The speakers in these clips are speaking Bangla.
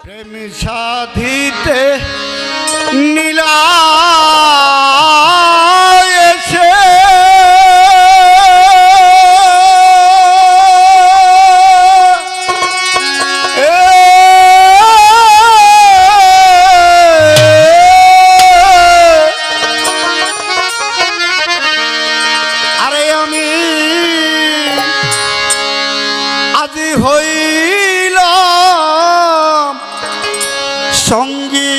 প্রেম সাধিতে নীলা এসে আরে আমি আজি হইলাম সঙ্গী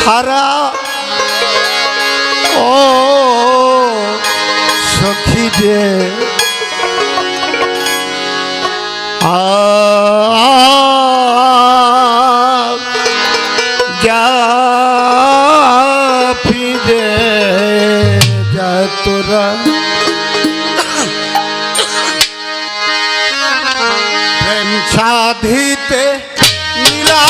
হারা ও সখী রে যা ফিরে যা তোরা প্রেম সাধিতে নীলা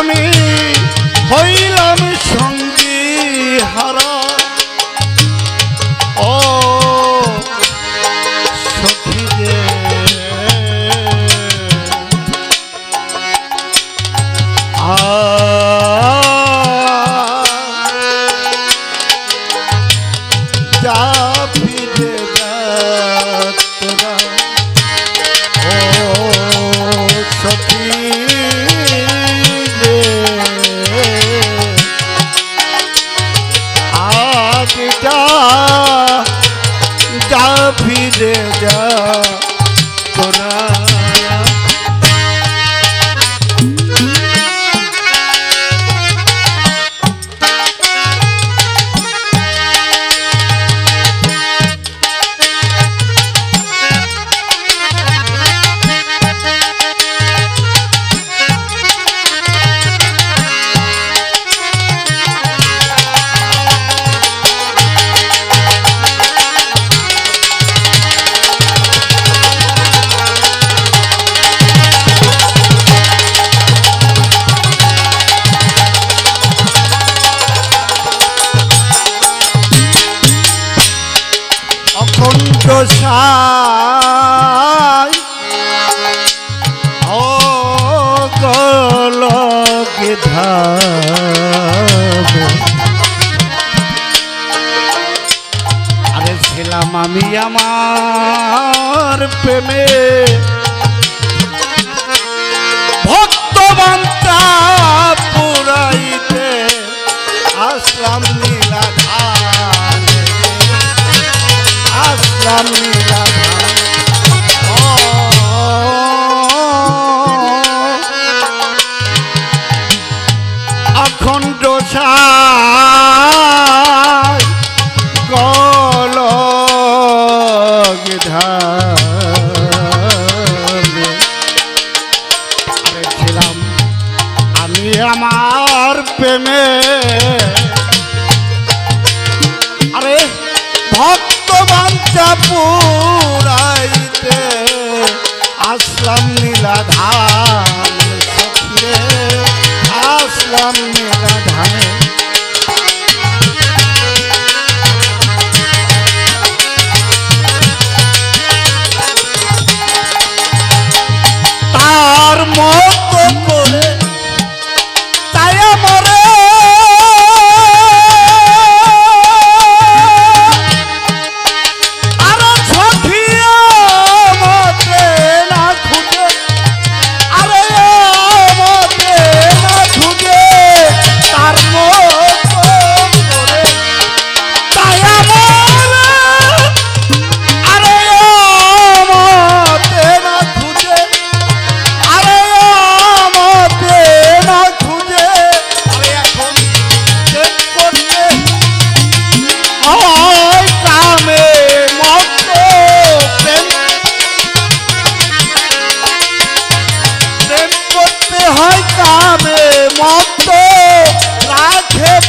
আমি হইলাম সঙ্গী হারা ও সখী রে যা ফিরে যা তোরা ও সখী যা ফিরে যা তোরা অখণ্ড সাই ও গলকে ধাবে আরে ছিলাম আমি আমার প্রেমে ভক্তবান্তা পুরাইতে আসলাম নীলাধার আসলাম নীলাধার অখণ্ড সাই গলক ধারে আরে ছিলাম আমি আমার প্রেমে আরে ভক্তবাঞ্ছা পুরাইতে আসলাম নীলাধার সখী রে আসলাম নীলাধারে তার মতো করে তাই মরে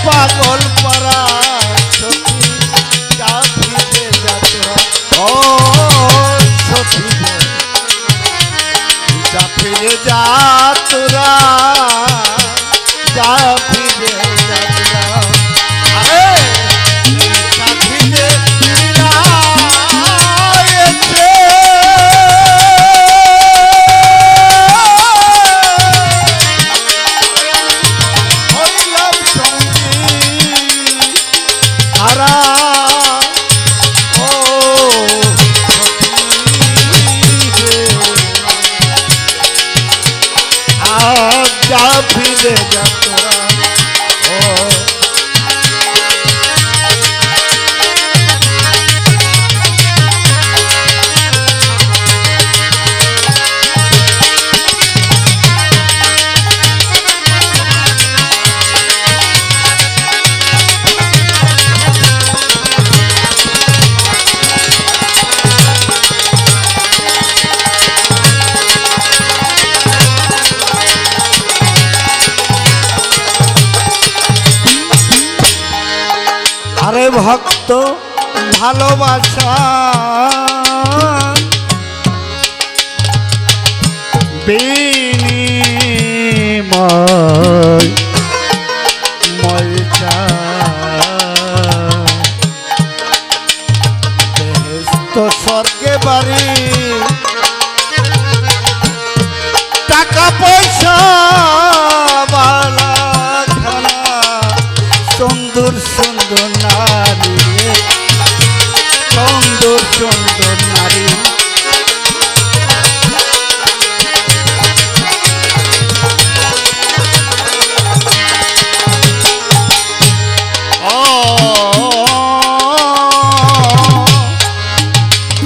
পাগল পারা সখী যা ফিরে যা তোরা ও সখী যা ফিরে যা যা ফিরে যা তোরা ও আরে ভক্ত ভালোবাসা বিনিময় ময়টা বেহেশত স্বর্গে বাড়ি টাকা পয়সা বালা খানা সুন্দর সুন্দর নারী সুন্দর সুন্দর নারী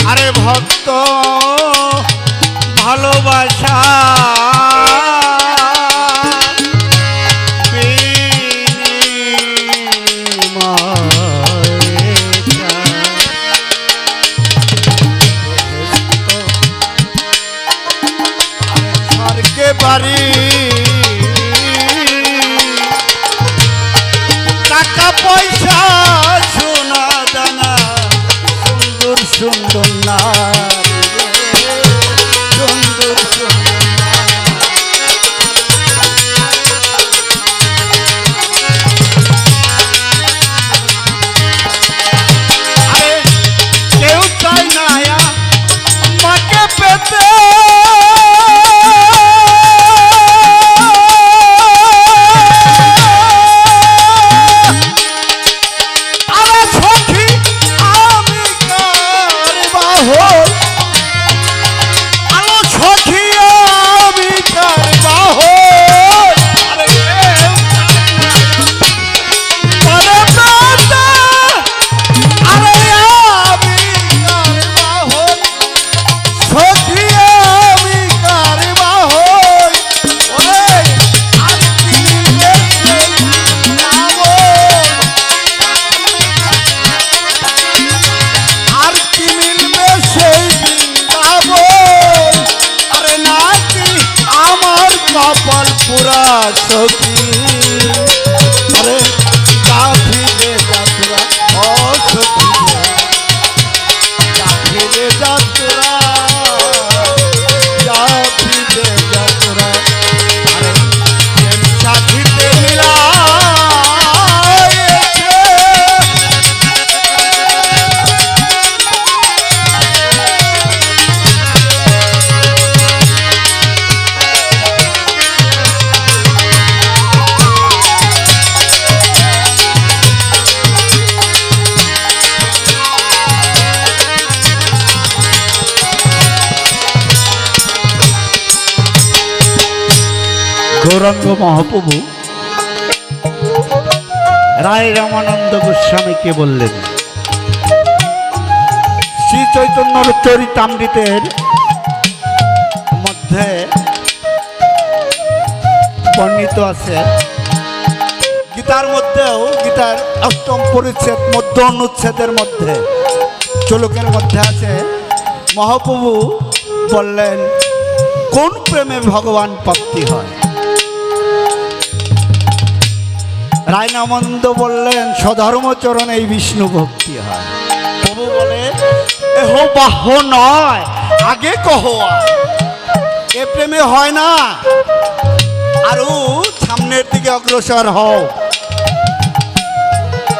আরে ভক্ত ভালোবাসা বাড়ি টাকা পয়সা সোনা দানা সুন্দর সুন্দর নারী সুন্দর সুন্দর আরে কেউ চাই না মাকে পেতে কপাল পুরা সখী আরে যা ফিরে যা তোরা ও সখী যা ফিরে যা তোরা যা ফিরে যা তোরা আরে প্রেম সাথীতে মিলায়েছে গৌরাঙ্গ মহাপ্রভু রায় রামানন্দ গোস্বামীকে বললেন শ্রী চৈতন্যর চরিতামৃতের মধ্যে বর্ণিত আছে গীতার মধ্যেও গীতার অষ্টম পরিচ্ছেদ মধ্য অনুচ্ছেদের মধ্যে শ্লোকের মধ্যে আছে মহাপ্রভু বললেন কোন প্রেমে ভগবান প্রাপ্তি হয় রায়নামন্দ বললেন স্বধর্মচরণ এই বিষ্ণু ভক্তি হয় প্রভু বলে এহ বাহ্য নয় আগে কহ এ প্রেমে হয় না আরো সামনের দিকে অগ্রসর হও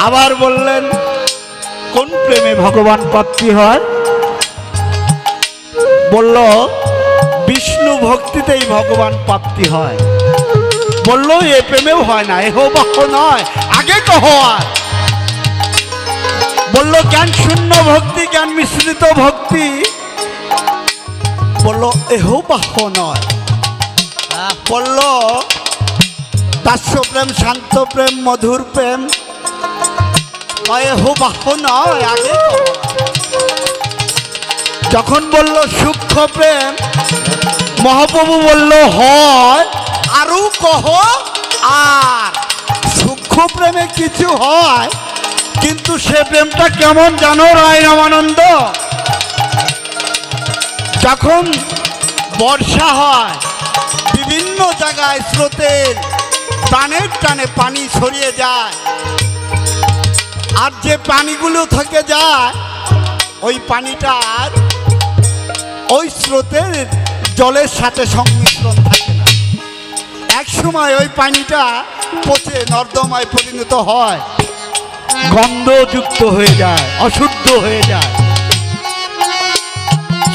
আবার বললেন কোন প্রেমে ভগবান প্রাপ্তি হয় বলল বিষ্ণু ভক্তিতেই ভগবান প্রাপ্তি হয় বলল এ প্রেমেও হয় না এহ বাহ্য নয় আগে কহ আর বলল জ্ঞান শূন্য ভক্তি জ্ঞান মিশ্রিত ভক্তি বলল এহ বাহ্য নয় বলল দাস্য প্রেম, শান্ত প্রেম, মধুর প্রেম হো বাহ নয়, আগে যখন বলল সূক্ষ্ম প্রেম, মহাপ্রভু বলল হয় আরো কহ। আর সূক্ষ্ম প্রেমে কিছু হয়, কিন্তু সে প্রেমটা কেমন জানো রায় রামানন্দ? যখন বর্ষা হয়, বিভিন্ন জায়গায় স্রোতের টানের টানে পানি ছড়িয়ে যায়, আর যে পানিগুলো থেকে যায় ওই পানিটার ওই স্রোতের জলের সাথে সংমিশ্রণ থাকে না। এক সময় ওই পানিটা পচে নর্দমায় পরিণত হয়, গন্ধযুক্ত হয়ে যায়, অশুদ্ধ হয়ে যায়।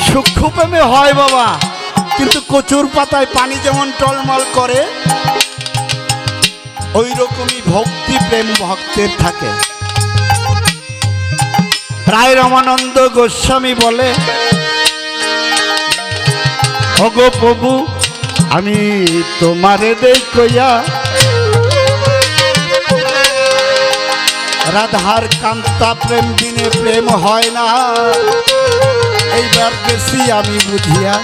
সূক্ষ্ম প্রেমে হয় বাবা, কিন্তু কচুর পাতায় পানি যেমন টলমল করে, ওই রকমই ভক্তি প্রেম ভক্তের থাকে। রায় রামানন্দ গোস্বামী বলে, ওগো প্রভু আমি তোমারে দেখিয়া রাধার কান্তা প্রেম দিনে প্রেম হয় না, এইবার বেশি আমি বুঝিয়া।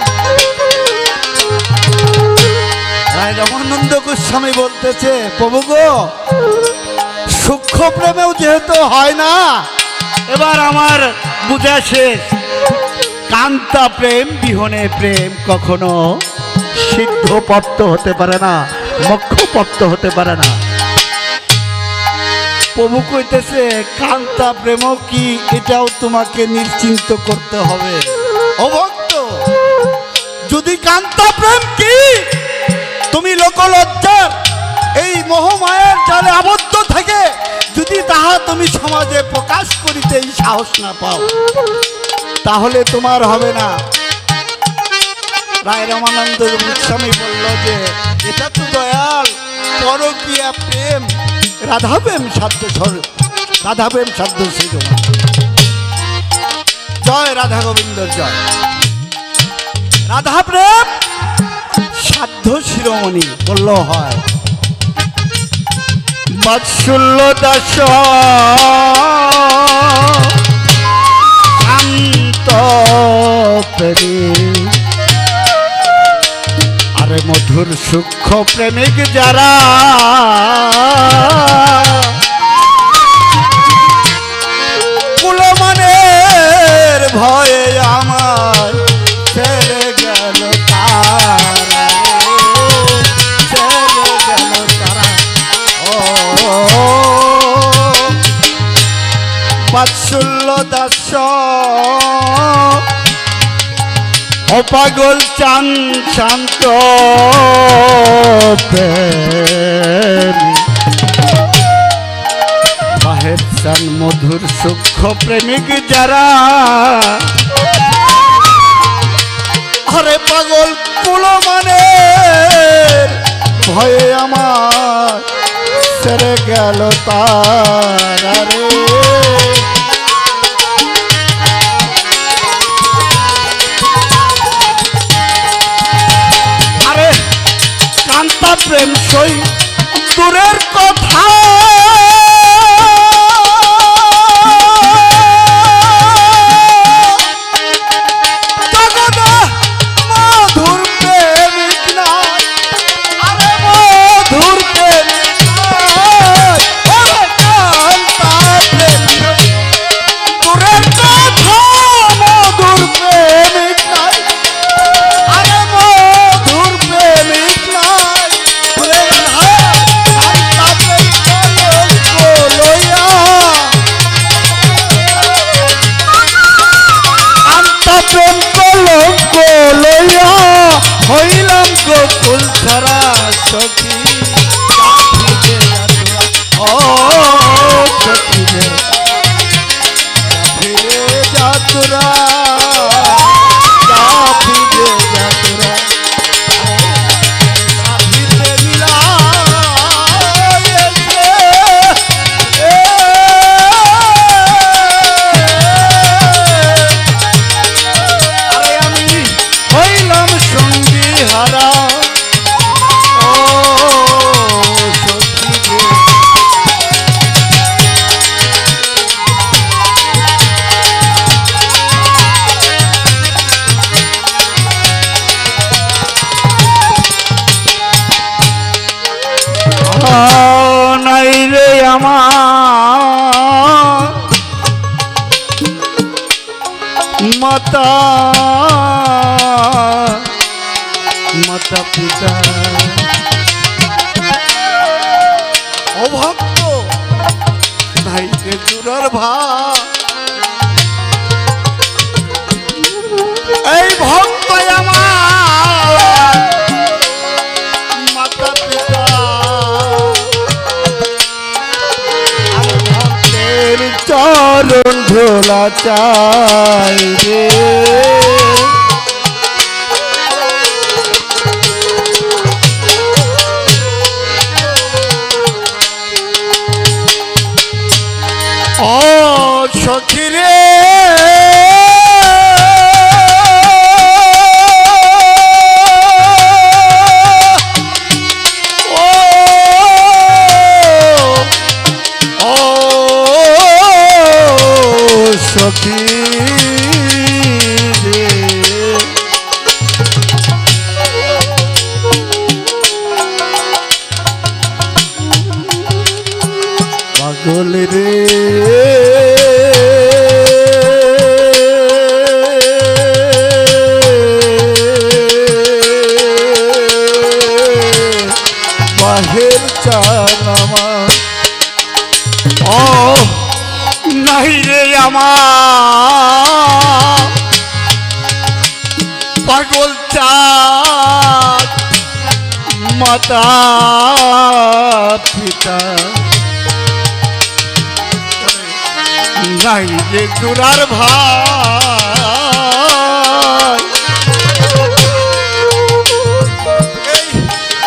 রায় রামানন্দ গোস্বামী বলতেছে, প্রভু গো সূক্ষ্ম প্রেমেও যেহেতু হয় না, এবার আমার বুঝা শেষ। কান্তা প্রেম বিহনে প্রেম কখনো সিদ্ধপত্ত হতে পারে না, মোক্ষপত্ত হতে পারে না। প্রভু কইতেছে কান্তা প্রেম কি, এটাও তোমাকে নিশ্চিন্ত করতে হবে। ও ভক্ত, যদি কান্তা প্রেম কি তুমি লোকলজ্জার এই মোহমায়ার জালে আবদ্ধ থাকে যদি তাহা তুমি সমাজে প্রকাশ করিতে সাহস না পাও, তাহলে তোমার হবে না। রায় রামানন্দ গোস্বামী বলল যে এটা তো দয়াল পরকীয়া প্রেম, রাধা প্রেম সাধ্য স্বরূপ, রাধা প্রেম সাধ্য শিরোমণি। জয় রাধা গোবিন্দ জয়। রাধা প্রেম সাধ্য শিরোমণি বলল হয়। বাৎসল্য দাস শান্ত প্রেমী, আরে মধুর সূক্ষ্ম প্রেমিক যারা, কুলমানের ভয়ে আমার ছেড়ে গেল তারা, ছেড়ে গেল তারা। ও বাৎসল্য দাস ও পাগল চান শান্ত বাহের চান মধুর সূক্ষ্ম প্রেমিক যারা, আরে পাগল কুলমানের ভয়ে আমার ছেড়ে গেল তারা রে। কান্তা প্রেম সই দূরের কথা, মধুর প্রেমিক নাই, আরে মধুর প্রেমিক নাই, কান্তা প্রেম সই দূরের কথা, মধুর প্রেমিক নাই, আরে মধুর প্রেমিক হইলাম গোকুল ছাড়া সখী, ও সখী ফিরে যাতুরা, ফিরে যাতুরা সাথীতে মিলা। আরে আমি হইলাম সঙ্গী হারা, নাই রে আমার মাতা মাতা পিতা অভক্ত নাই রে জোড়ার ভাই এই ভক্ত আমার মাতা পিতা ভক্তের চরণ ধোলা চাই রে ও সখী রে সখী রে পাগল রে বাহের চানামা ও নাই রে আমার পাগল চাঁদ মাতা পিতা নাই রে জোড়ার ভাই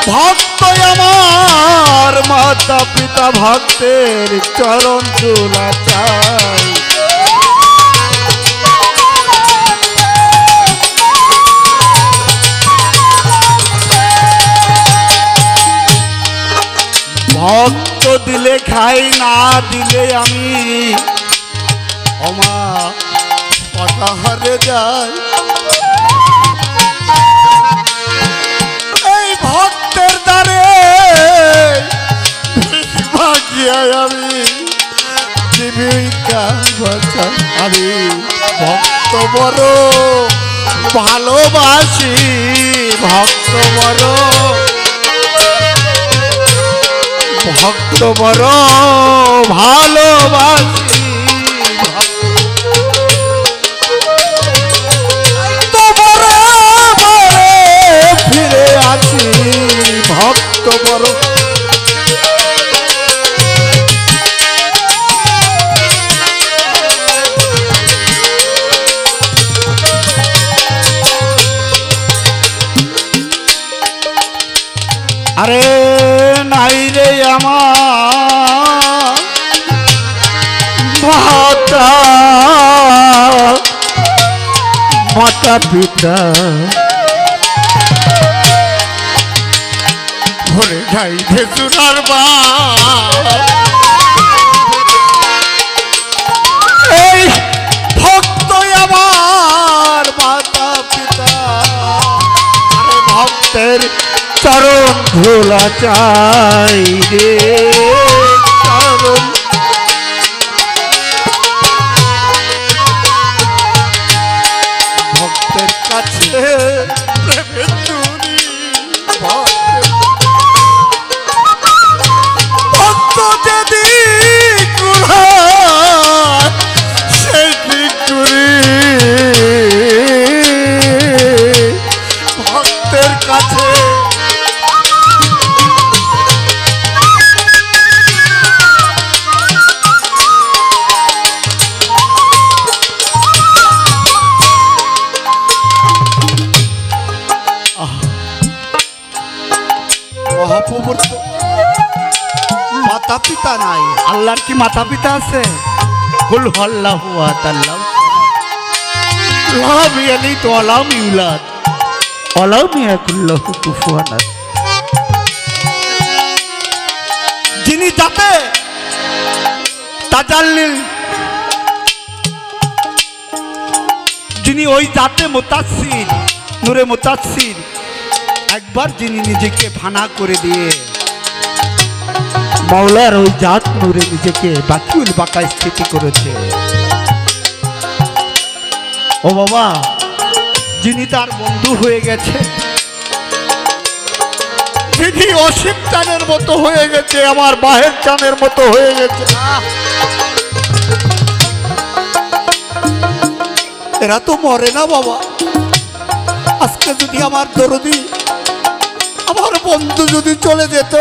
ভক্ত আমার মাতা পিতা ভক্তের চরণ ধুলা চাই ভক্ত দিলে খাই না দিলে আমি ওমা পটাহারে যাই এই ভক্তের দ্বারে ভাগিয়ায় আমি জীবিকা বাঁচা আমি ভক্ত বড় ভালোবাসি ভক্ত বড় ভক্ত বড় ভালোবাসি ফিরে আসি ভক্ত বড় আরে নাই রে আমার মাতা মাতা পিতা ভরে যাই ভেসুরার এই ভক্ত আমার মাতা পিতা আরে ভক্তের চরণ ধুলা চাই রে চরণ ভক্তের কাছে প্রেমের চুরি ভক্ত যদি সেই চুরি ভক্তের কাছে মাতা পিতা নাই আল্লাহর কি মাতা পিতা আছে কুল আল্লাহু আল্লাহ লা বিয়ালি তো আলাম ইউলাদ আলাম ইয়াকুল্লাহু কুফুয়ান আহাদ যিনি যাতে তাজাল্লিল যিনি ওই জাতে মুতাসসির নূরে মুতাসসির একবার যিনি নিজেকে ফানা করে দিয়ে মাওলার ওই জাত নূরে নিজেকে বাকিউল বাঁকা স্থিতি করেছে। ও বাবা, যিনি তার বন্ধু হয়ে গেছে, যিনি অসীম চাঁদের মতো হয়ে গেছে, আমার বাহের চাঁদের মতো হয়ে গেছে, এরা তো মরে না বাবা। আজকে যদি আমার দরদি, আমার বন্ধু যদি চলে যেত,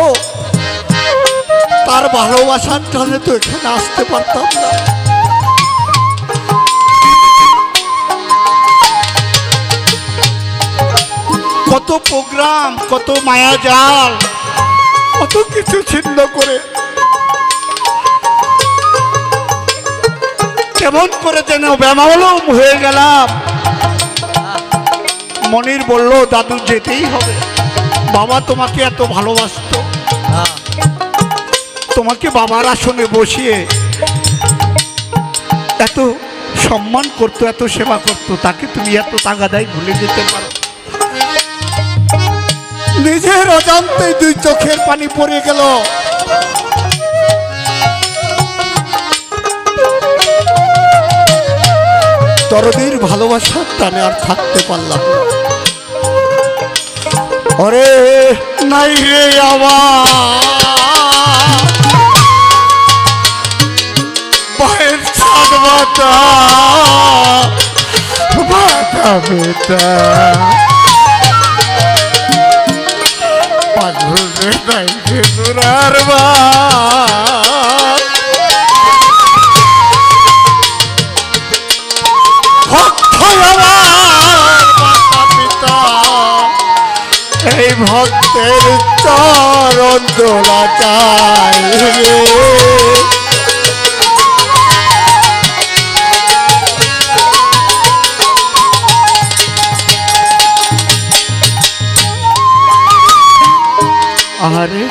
তার ভালোবাসার টানে তো এখানে আসতে পারতাম না। কত প্রোগ্রাম, কত মায়াজাল, কত কিছু ছিন্ন করে কেমন করে যেন বেমালুম হয়ে গেলাম। মনির বলল, দাদু যেতেই হবে। বাবা তোমাকে এত ভালোবাসতো, তোমাকে বাবার আসনে বসিয়ে এত সম্মান করতো, এত সেবা করতো, তাকে তুমি এত তাগাদায় ভুলে যেতে পারো? নিজের অজান্তেই দুই চোখের পানি পড়ে গেল। দরদির ভালোবাসার টানে আর থাকতে পারলাম না। ওরে নাই রে আমার পায়ের ছাদ বাতা বাতা বেটা, পাগলে নাই রে তোরার বা এই ভক্তের চরণ দোলা চাই। আহারে,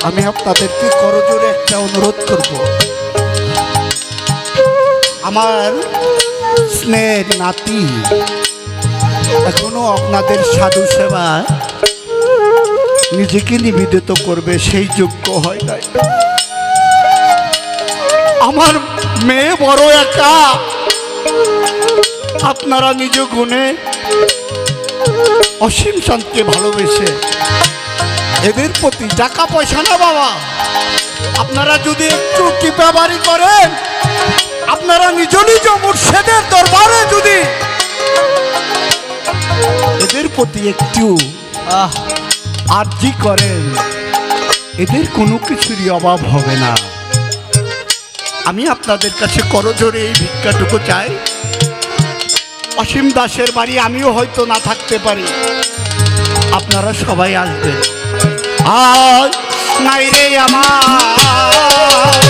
আমি আপনাদেরকে করজোরে একটা অনুরোধ করব। আমার স্নেহের নাতি এখনো আপনাদের সাধু সেবা নিজেকে নিবেদিত করবে সেই যোগ্য হয় নাই। আমার মেয়ে বড় একা, আপনারা নিজ গুণে অসীম শান্তকে ভালোবেসে এদের প্রতি টাকা পয়সা না বাবা, আপনারা যদি একটু টিপাবাড়ি করেন, আপনারা নিজ নিজ মুর্শিদের দরবারে যদি এদের প্রতি একটু আরজি করেন, এদের কোনো কিছুরই অভাব হবে না। আমি আপনাদের কাছে করজোরে এই ভিক্ষাটুকু চাই। অসীম দাসের বাড়ি আমিও হয়তো না থাকতে পারি, আপনারা সবাই আসবেন। আর নাই রে আমার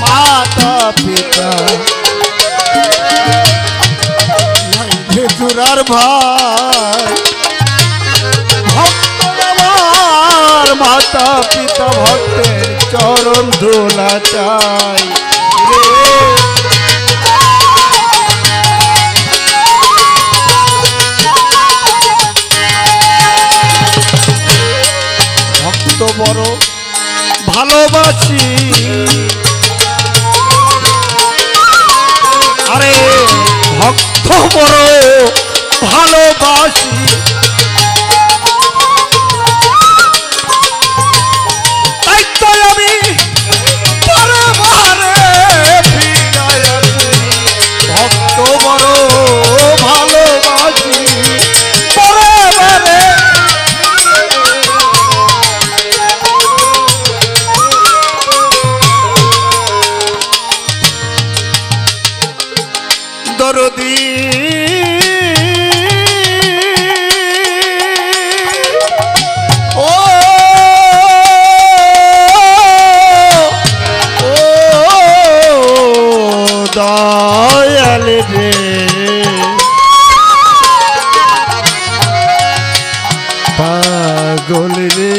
মাতা পিতা, নাই রে জোরার ভাই, ভক্ত আমার মাতা পিতা, ভক্তের চরণ দোলা চাই রে। ভক্ত বড় ভালোবাসি, আরে ভক্ত বড় ভালোবাসি, তাই তো আমি বারে বারে ফিরাই আসি। ভক্ত বড় ভালোবাসি, বারে বারে দরদি ও দয়াল রে, পাগল রে,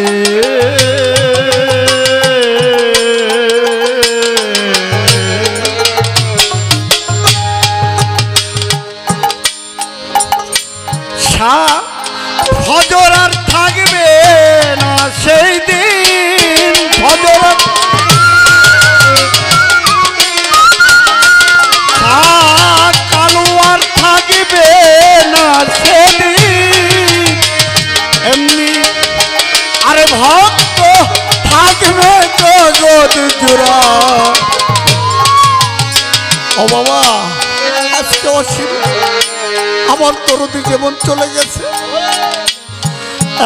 ফজর আর থাকবে না সেই দিন, আরে ভক্ত থাকবে জগৎ জোড়া। ও বাবা, আজকে অসীম আমার তরুণী জীবন চলে গেছে,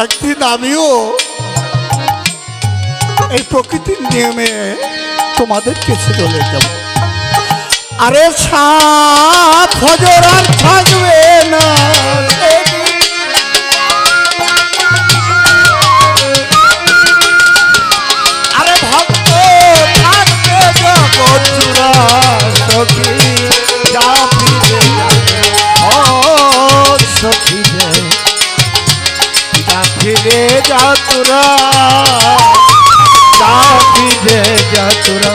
একদিন আমিও এই প্রকৃতির নিয়মে তোমাদের কাছে চলে যাব। আরে সাত হজর আর থাকবে না, আরে ভক্ত থাকবে জগৎ জোড়া। সখী যা ফিরে ও সখী যা ফিরে যা তোরা, যা ফিরে যা তোরা।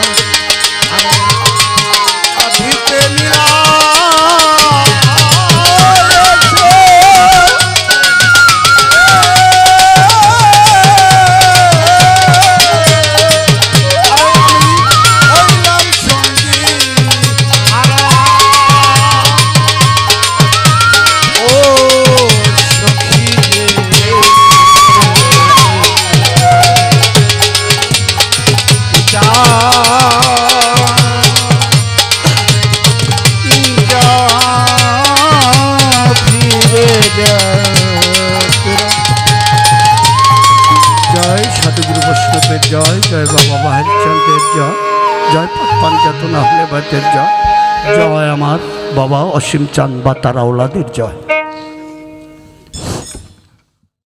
জয় জয় বাবা বাহারচন্দ্রের জয়, জয় পাঞ্জাতন আহলে বাইতের জয়, জয় আমার বাবা অসীম চাঁদ বা তারা ওলাদের জয়।